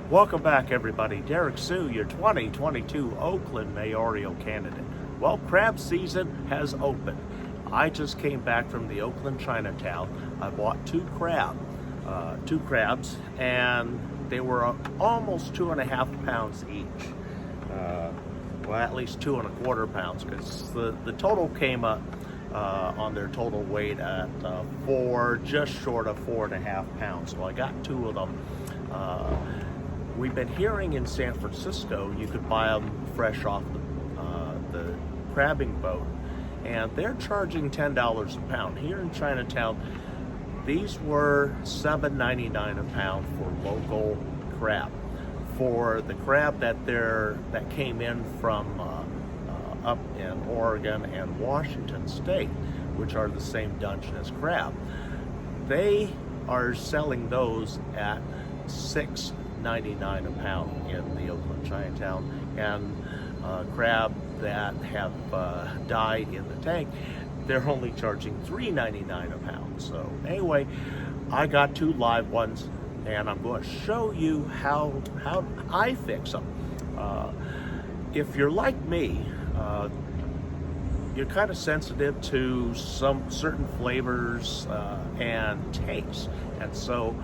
Welcome back, everybody. Derrick Soo, your 2022 Oakland mayoral candidate. Well, crab season has opened. I just came back from the Oakland Chinatown. I bought two crabs, and they were almost 2.5 pounds each. Well, at least 2.25 pounds, because the total came up on their total weight at just short of 4.5 pounds. So I got two of them. We've been hearing in San Francisco you could buy them fresh off the crabbing boat, and they're charging $10 a pound. Here in Chinatown, these were $7.99 a pound for local crab. For the crab that came in from up in Oregon and Washington State, which are the same Dungeness crab, they are selling those at $6.99 a pound in the Oakland Chinatown, and crab that have died in the tank, they're only charging $3.99 a pound. So anyway, I got two live ones, and I'm going to show you how I fix them. If you're like me, you're kind of sensitive to some certain flavors and tastes, and so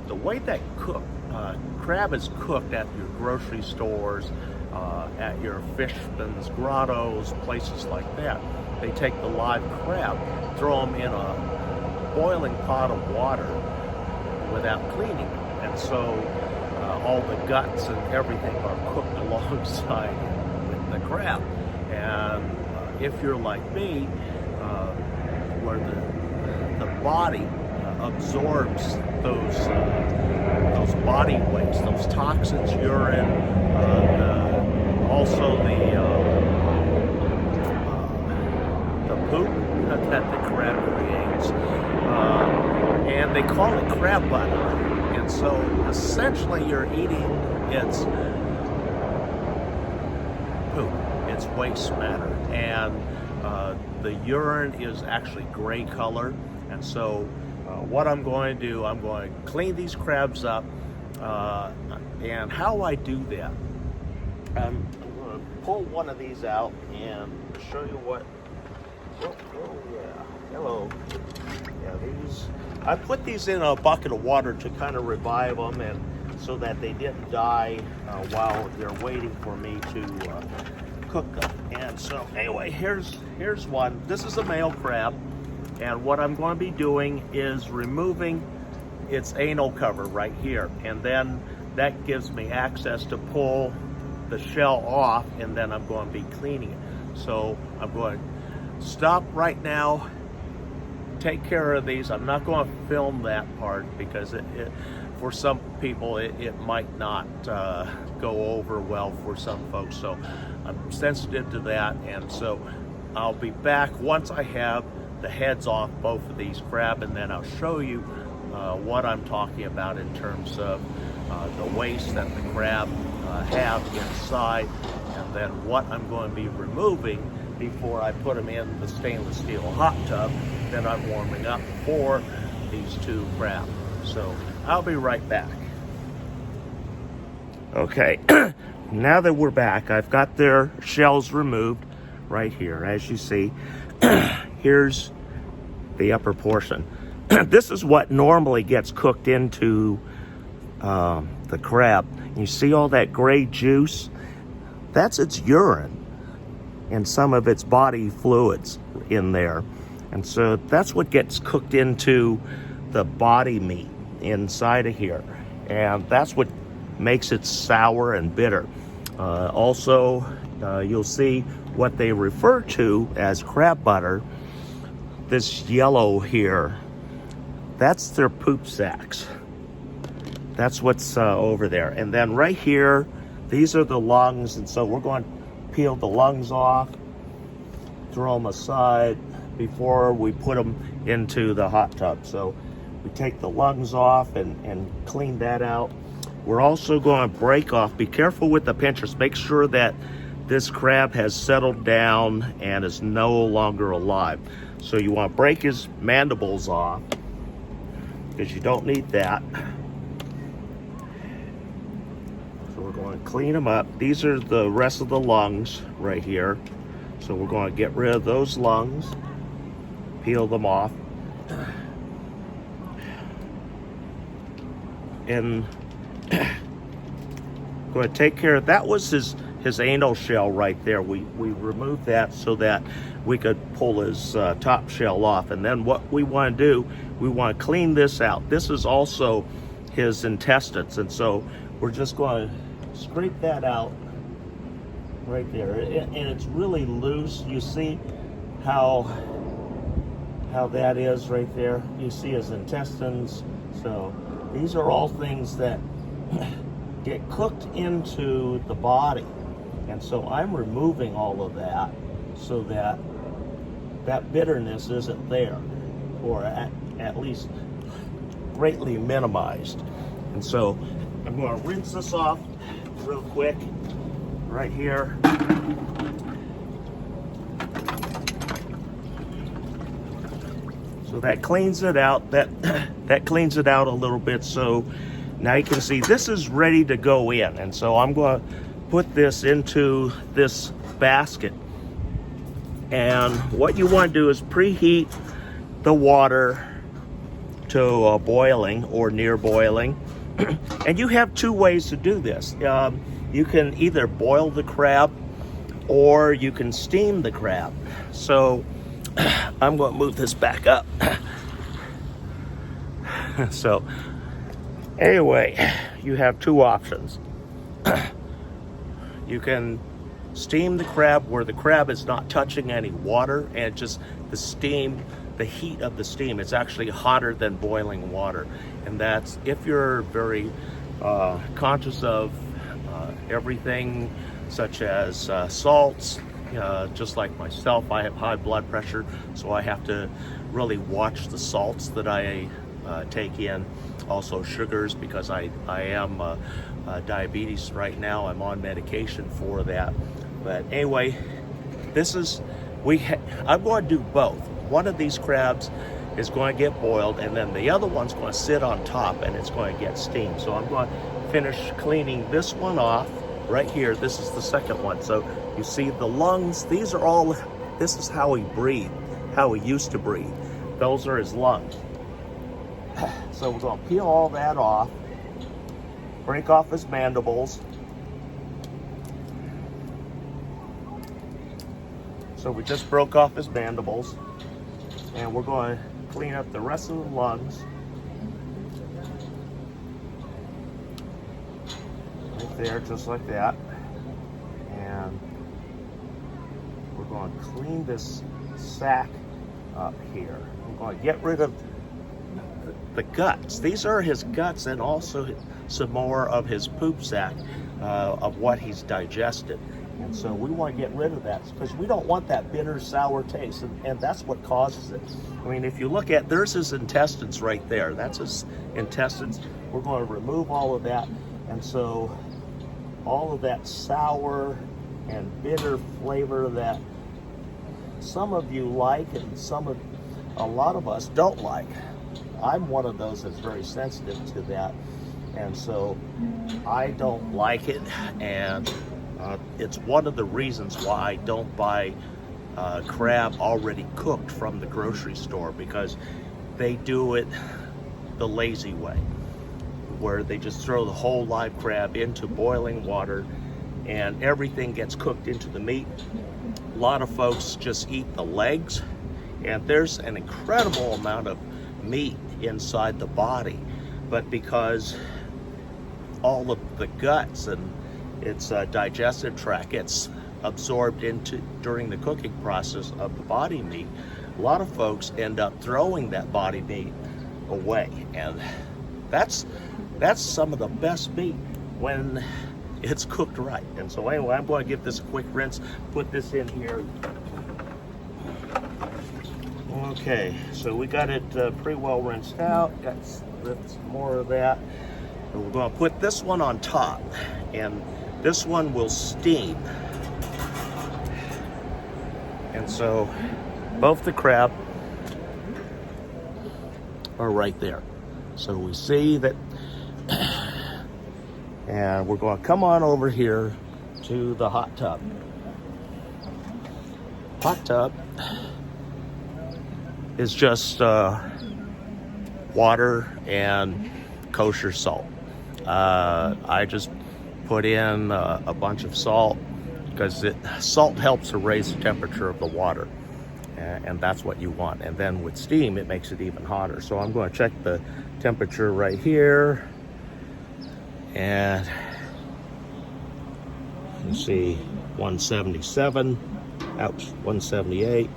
the way that crab is cooked at your grocery stores, at your fisherman's grottos, places like that, they take the live crab, throw them in a boiling pot of water without cleaning it, and so all the guts and everything are cooked alongside with the crab. And if you're like me, where the body absorbs those body wastes, those toxins, urine, also the poop that the crab creates, and they call it crab butter. And so essentially you're eating its poop, its waste matter, and the urine is actually gray color. And so what I'm going to do, I'm going to clean these crabs up, and how I do that, I'm going to pull one of these out and show you what. Oh yeah, hello. Yeah, these, I put these in a bucket of water to kind of revive them, and so that they didn't die while they're waiting for me to cook them. And so anyway, here's one. This is a male crab, and what I'm going to be doing is removing its anal cover right here, and then that gives me access to pull the shell off, and then I'm going to be cleaning it. So I'm going to stop right now, take care of these. I'm not going to film that part because for some people it might not go over well for some folks, so I'm sensitive to that. And so I'll be back once I have the heads off both of these crab, and then I'll show you what I'm talking about in terms of the waste that the crab have inside, and then what I'm going to be removing before I put them in the stainless steel hot tub that I'm warming up for these two crab. So I'll be right back. Okay, now that we're back, I've got their shells removed right here. As you see, here's the upper portion. This is what normally gets cooked into the crab. You see all that gray juice? That's its urine and some of its body fluids in there. And so that's what gets cooked into the body meat inside of here. And that's what makes it sour and bitter. Also, you'll see what they refer to as crab butter. This yellow here, that's their poop sacks. That's what's over there. And then right here, these are the lungs. And so we're going to peel the lungs off, throw them aside before we put them into the hot tub. So we take the lungs off and clean that out. We're also going to break off. Be careful with the pinchers. Make sure that this crab has settled down and is no longer alive. So you want to break his mandibles off, because you don't need that. we're going to clean them up. These are the rest of the lungs right here. So we're going to get rid of those lungs, peel them off. And going to take care of, that was his anal shell right there. We removed that so that we could pull his top shell off. And then what we want to do, we want to clean this out. This is also his intestines, and so we're just going to scrape that out right there. And it's really loose. You see how that is right there. You see his intestines. So these are all things that get cooked into the body. And so I'm removing all of that so that that bitterness isn't there, or at least greatly minimized. And so I'm going to rinse this off real quick right here. So that cleans it out. That cleans it out a little bit. So now you can see this is ready to go in. And so I'm going to put this into this basket. And what you want to do is preheat the water to boiling or near boiling. And you have two ways to do this. You can either boil the crab or you can steam the crab. So I'm going to move this back up. So anyway, you have two options. You can steam the crab where the crab is not touching any water, and just the steam, the heat of the steam, it's actually hotter than boiling water. And that's if you're very conscious of everything, such as salts. Just like myself, I have high blood pressure, so I have to really watch the salts that I take in. Also sugars, because I am diabetes right now. I'm on medication for that. But anyway, this is, I'm going to do both. One of these crabs is going to get boiled, and then the other one's going to sit on top and it's going to get steamed. So I'm going to finish cleaning this one off right here. This is the second one. So you see the lungs, these are all, this is how he breathed, how he used to breathe. Those are his lungs. So we're going to peel all that off, break off his mandibles. So we just broke off his mandibles, and we're going to clean up the rest of the lungs. Right there, just like that. And we're going to clean this sac up here. We're going to get rid of the guts. These are his guts, and also some more of his poop sac of what he's digested. And so we want to get rid of that because we don't want that bitter, sour taste, and that's what causes it. I mean, if you look at, there's his intestines right there. That's his intestines. We're going to remove all of that, and so all of that sour and bitter flavor that some of you like and a lot of us don't like. I'm one of those that's very sensitive to that, and so I don't like it, and it's one of the reasons why I don't buy crab already cooked from the grocery store, because they do it the lazy way, where they just throw the whole live crab into boiling water and everything gets cooked into the meat. A lot of folks just eat the legs, and there's an incredible amount of meat inside the body, but because all of the guts and its digestive tract gets absorbed into during the cooking process of the body meat, a lot of folks end up throwing that body meat away, and that's some of the best meat when it's cooked right. And so anyway, I'm going to give this a quick rinse, put this in here. Okay, so we got it pretty well rinsed out. Got some more of that. And we're going to put this one on top, and this one will steam. And so both the crab are right there. So we see that And we're going to come on over here to the hot tub. Hot tub is just water and kosher salt. I just put in a bunch of salt because salt helps to raise the temperature of the water, and that's what you want. And then with steam, it makes it even hotter. So I'm going to check the temperature right here, and you see 177. Ouch, 178.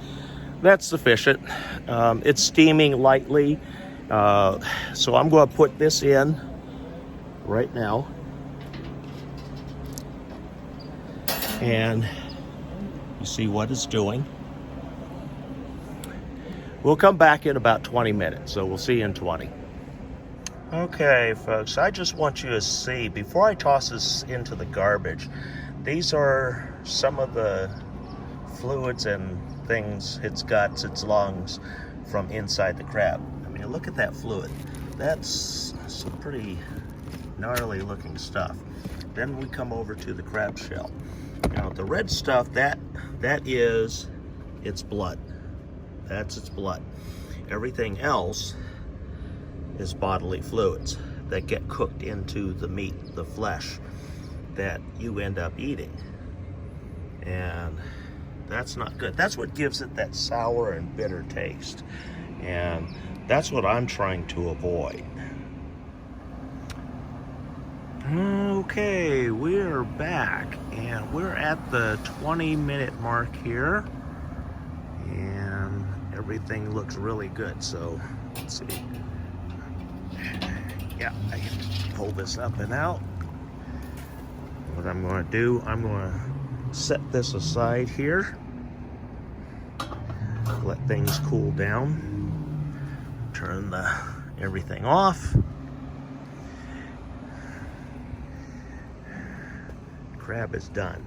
That's sufficient. It's steaming lightly, so I'm going to put this in right now, and you see what it's doing. We'll come back in about 20 minutes, so we'll see you in 20. Okay, folks, I just want you to see, before I toss this into the garbage, these are some of the fluids and things, its guts, its lungs, from inside the crab. I mean, look at that fluid. That's some pretty gnarly looking stuff. Then we come over to the crab shell. Now the red stuff, that is its blood. That's its blood. Everything else is bodily fluids that get cooked into the meat, the flesh that you end up eating. And that's not good. That's what gives it that sour and bitter taste. And that's what I'm trying to avoid. Okay, we're back, and we're at the 20-minute mark here, and everything looks really good. So let's see. Yeah, I can pull this up and out. What I'm going to do, I'm going to set this aside here, let things cool down, turn everything off. Crab is done,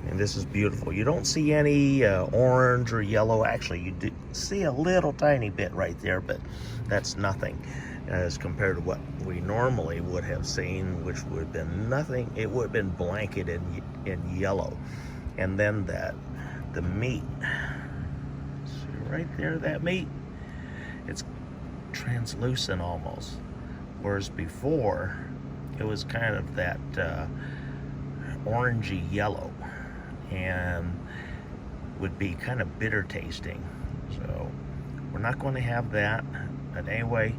and this is beautiful. You don't see any orange or yellow. Actually, you do see a little tiny bit right there, but that's nothing as compared to what we normally would have seen, which would have been nothing. It would have been blanketed in yellow. And then the meat, see right there, that meat, it's translucent almost, whereas before it was kind of that orangey yellow and would be kind of bitter tasting. So we're not going to have that. But anyway,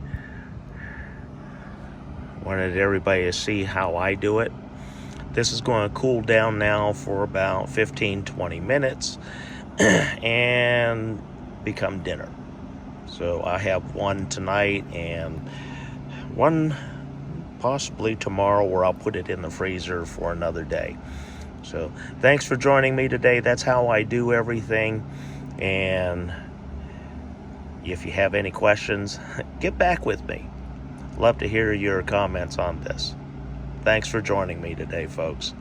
wanted everybody to see how I do it. This is going to cool down now for about 15-20 minutes and become dinner. So I have one tonight and one possibly tomorrow, where I'll put it in the freezer for another day. So thanks for joining me today. That's how I do everything. And if you have any questions, get back with me. Love to hear your comments on this. Thanks for joining me today, folks.